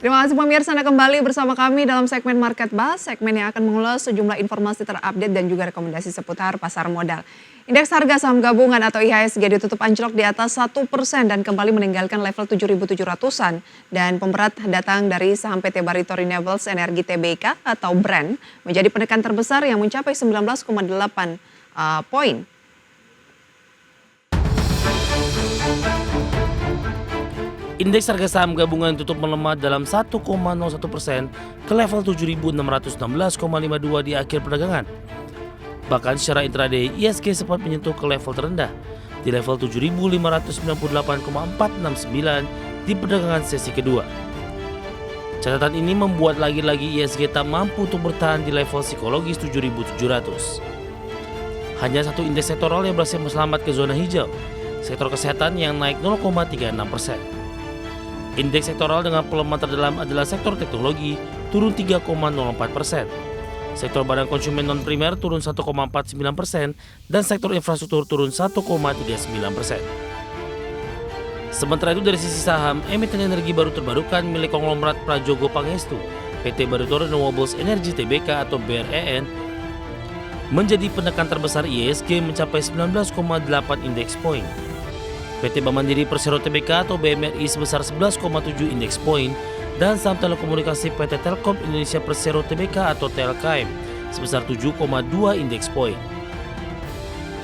Terima kasih pemirsa Anda kembali bersama kami dalam segmen Market Buzz, segmen yang akan mengulas sejumlah informasi terupdate dan juga rekomendasi seputar pasar modal. Indeks harga saham gabungan atau IHSG ditutup anjlok di atas 1% dan kembali meninggalkan level 7.700-an. Dan pemberat datang dari saham PT Barito Renewables Energi Tbk atau BREN menjadi penekan terbesar yang mencapai 19,8 poin. Indeks harga saham gabungan tutup melemah dalam 1,01% ke level 7.616,52 di akhir perdagangan. Bahkan secara intraday, IHSG sempat menyentuh ke level terendah di level 7.598,469 di perdagangan sesi kedua. Catatan ini membuat lagi-lagi IHSG tak mampu untuk bertahan di level psikologis 7.700. Hanya satu indeks sektoral yang berhasil selamat ke zona hijau, sektor kesehatan yang naik 0,36%. Indeks sektoral dengan pelemahan terdalam adalah sektor teknologi, turun 3,04%. Sektor barang konsumen non-primer turun 1,49% dan sektor infrastruktur turun 1,39%. Sementara itu dari sisi saham, emiten energi baru terbarukan milik konglomerat Prajogo Pangestu, PT Barito Renewables Energi Tbk atau BREN, menjadi penekan terbesar IHSG mencapai 19,8 indeks poin. PT Bank Mandiri Persero Tbk atau BMRI sebesar 11,7 indeks poin dan saham telekomunikasi PT Telkom Indonesia Persero Tbk atau Telkom sebesar 7,2 indeks poin.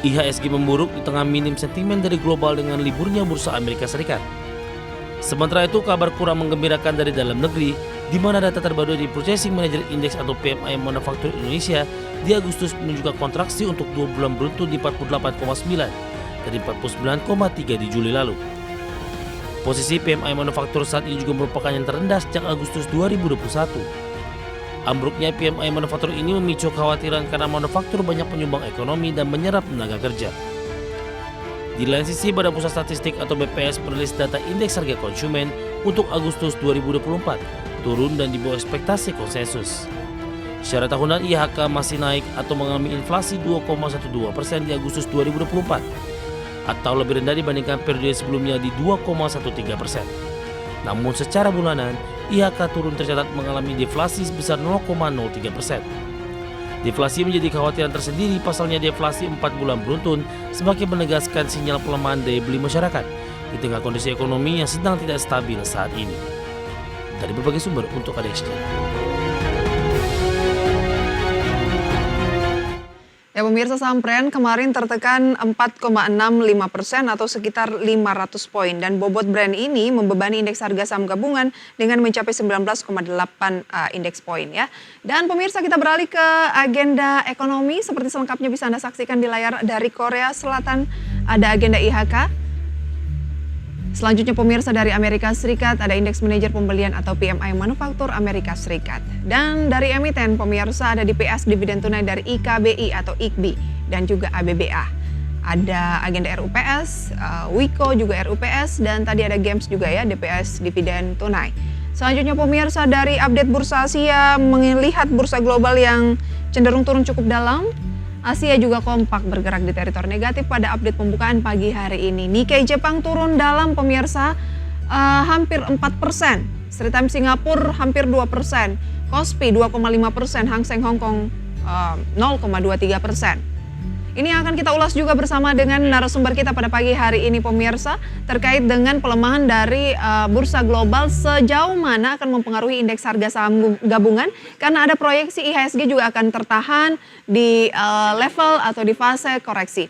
IHSG memburuk di tengah minim sentimen dari global dengan liburnya bursa Amerika Serikat. Sementara itu kabar kurang menggembirakan dari dalam negeri, di mana data terbaru di Purchasing Manager Index atau PMI Manufaktur Indonesia di Agustus menunjukkan kontraksi untuk 2 bulan beruntun di 48,9 dari 49,3 di Juli lalu. Posisi PMI manufaktur saat ini juga merupakan yang terendah sejak Agustus 2021. Ambruknya PMI manufaktur ini memicu kekhawatiran karena manufaktur banyak penyumbang ekonomi dan menyerap tenaga kerja. Di lain sisi, Badan Pusat Statistik atau BPS merilis data indeks harga konsumen untuk Agustus 2024, turun dan di bawah ekspektasi konsensus. Secara tahunan IHK masih naik atau mengalami inflasi 2,12% di Agustus 2024. Atau lebih rendah dibandingkan periode sebelumnya di 2,13%. Namun secara bulanan, IHK turun tercatat mengalami deflasi sebesar 0,03%. Deflasi menjadi kekhawatiran tersendiri, pasalnya deflasi 4 bulan beruntun semakin menegaskan sinyal pelemahan daya beli masyarakat di tengah kondisi ekonomi yang sedang tidak stabil saat ini. Dari berbagai sumber untuk ADXD. Ya pemirsa, saham BREN kemarin tertekan 4,65% atau sekitar 500 poin. Dan bobot BREN ini membebani indeks harga saham gabungan dengan mencapai 19,8 indeks poin ya. Dan pemirsa, kita beralih ke agenda ekonomi. Seperti selengkapnya bisa Anda saksikan di layar dari Korea Selatan ada agenda IHK. Selanjutnya pemirsa, dari Amerika Serikat ada indeks manajer pembelian atau PMI Manufaktur Amerika Serikat. Dan dari emiten pemirsa ada DPS dividen tunai dari IKBI atau IKBI dan juga ABBA. Ada agenda RUPS, Wiko juga RUPS dan tadi ada Games juga ya, DPS dividen tunai. Selanjutnya pemirsa, dari update bursa Asia melihat bursa global yang cenderung turun cukup dalam. Asia juga kompak bergerak di teritori negatif pada update pembukaan pagi hari ini. Nikkei Jepang turun dalam pemirsa hampir 4%. Straits Times Singapura hampir 2%. Kospi 2,5%. Hang Seng Hong Kong 0,23%. Ini akan kita ulas juga bersama dengan narasumber kita pada pagi hari ini pemirsa terkait dengan pelemahan dari bursa global, sejauh mana akan mempengaruhi indeks harga saham gabungan karena ada proyeksi IHSG juga akan tertahan di level atau di fase koreksi.